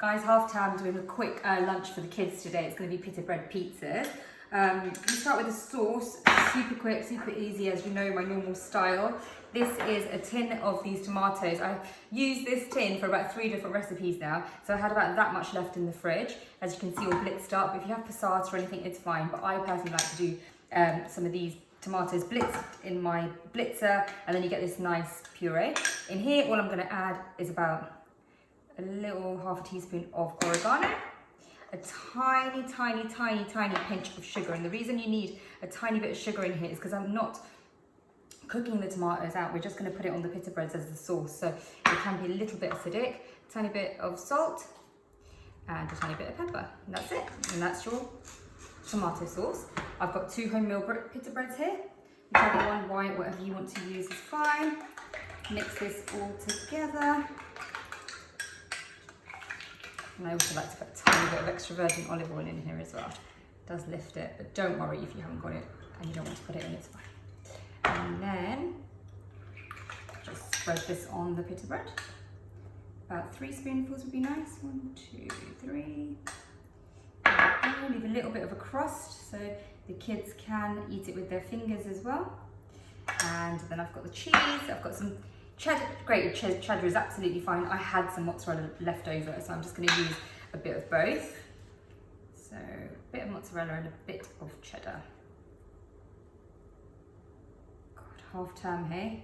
Guys, half term, doing a quick lunch for the kids today. It's going to be pita bread pizzas. You start with the sauce, super quick, super easy, as you know, my normal style. This is a tin of these tomatoes. I've used this tin for about 3 different recipes now, so I had about that much left in the fridge. As you can see, all blitzed up. If you have passata or anything, it's fine, but I personally like to do some of these tomatoes blitzed in my blitzer, and then you get this nice puree. In here, all I'm going to add is about a little half a teaspoon of oregano, a tiny pinch of sugar. And the reason you need a tiny bit of sugar in here is because I'm not cooking the tomatoes out. We're just going to put it on the pita breads as the sauce, so it can be a little bit acidic. A tiny bit of salt and a tiny bit of pepper, and that's it. And that's your tomato sauce. I've got 2 wholemeal pita breads here. Whichever one, white, whatever you want to use is fine. Mix this all together. And I also like to put a tiny bit of extra virgin olive oil in here as well. It does lift it, but don't worry if you haven't got it and you don't want to put it in, it's fine. And then just spread this on the pita bread. About 3 spoonfuls would be nice. 1, 2, 3. Leave a little bit of a crust so the kids can eat it with their fingers as well. And then I've got the cheese. I've got some cheddar. Grated cheddar is absolutely fine. I had some mozzarella left over, so I'm just going to use a bit of both. So a bit of mozzarella and a bit of cheddar. God, half term, hey?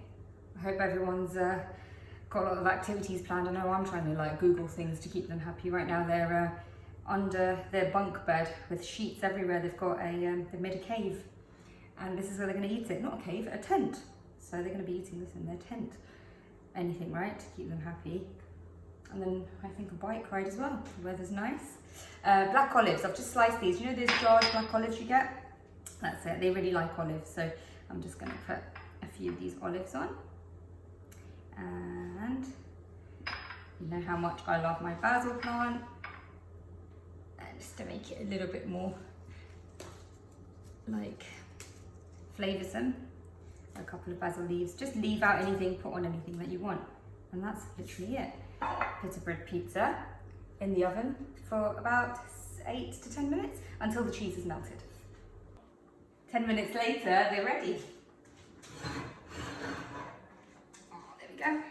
I hope everyone's got a lot of activities planned. I know I'm trying to like Google things to keep them happy right now. They're under their bunk bed with sheets everywhere. They've got they've made a cave, and this is where they're going to eat it. Not a cave, a tent. So they're going to be eating this in their tent. Anything, right, to keep them happy. And then I think a bike ride as well. The weather's nice. Black olives, I've just sliced these. You know those jarred black olives you get? That's it, they really like olives. So I'm just going to put a few of these olives on. And you know how much I love my basil plant. And just to make it a little bit more like flavoursome. A couple of basil leaves. Just leave out anything, put on anything that you want. And that's literally it. Pita bread pizza in the oven for about 8 to 10 minutes until the cheese is melted. 10 minutes later, they're ready. Oh, there we go.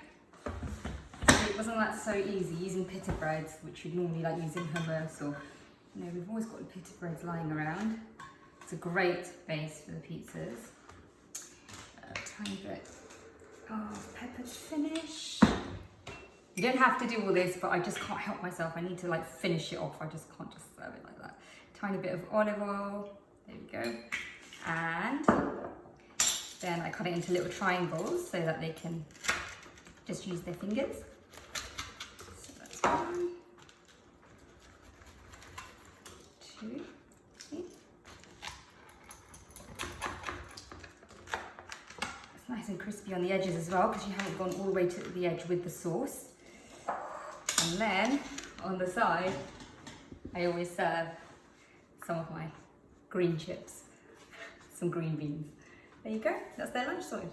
So it wasn't that so easy using pita breads, which you'd normally like using hummus, or you know, we've always got pita breads lying around. It's a great base for the pizzas. A tiny bit of pepper to finish. You don't have to do all this, but I just can't help myself. I need to like finish it off. I just can't just serve it like that. Tiny bit of olive oil. There we go. And then I cut it into little triangles so that they can just use their fingers. So that's 1, 2, 3. Nice and crispy on the edges as well, because you haven't gone all the way to the edge with the sauce. And then on the side, I always serve some of my green chips, some green beans. There you go, that's their lunch sorted.